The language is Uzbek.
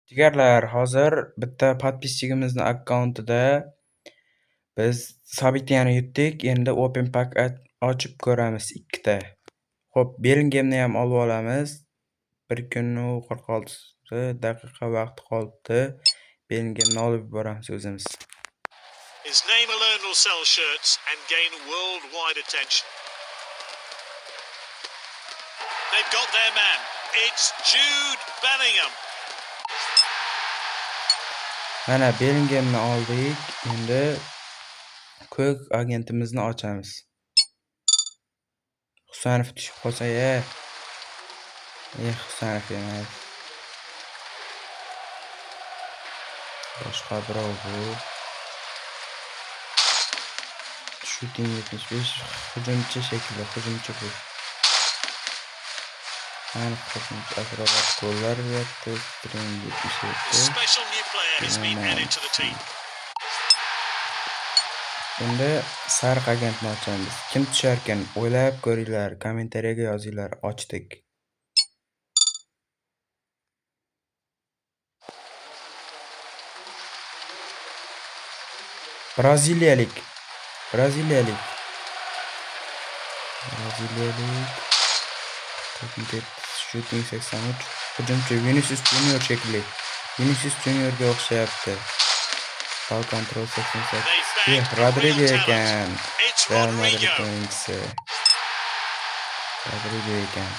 Jigarlar, hozir bitta podpisчигimizni akkauntida biz Sabitiyani yutdik. Endi Open Pack ochib ko'ramiz ikkita. Xo'p, Bellinghamni ham olib olamiz. 1 kun 46 daqiqa vaqt qolibdi. Bellinghamni olib boramiz o'zimiz. His name alone will sell shirts and gain worldwide attention. They've got their man. It's Jude Bellingham. Mana Bellinghamni oldik. Endi ko'k agentimizni ochamiz. Husanov tushib qolsa-ya. Husanov emas. Boshqa birov bu. Shooting 75, hujumchi shekilli, hujumchi bu. Aniq hujumchi akrobat gollar uryapti, string 77. Special new player has been added to the team. Endi sariq agentni ochamiz. Kim tushar ekan? O'ylab ko'ringlar, kommentariyaga yozinglar. Ochdik. Braziliyalik. Shooting 83. Hujumchi Vinicius Junior shekilli. Vinicius Juniorga o'xshayapti. Ball control 88. Rodrigo ekan. Real Madrid o'yinchisi. Rodrigo ekan.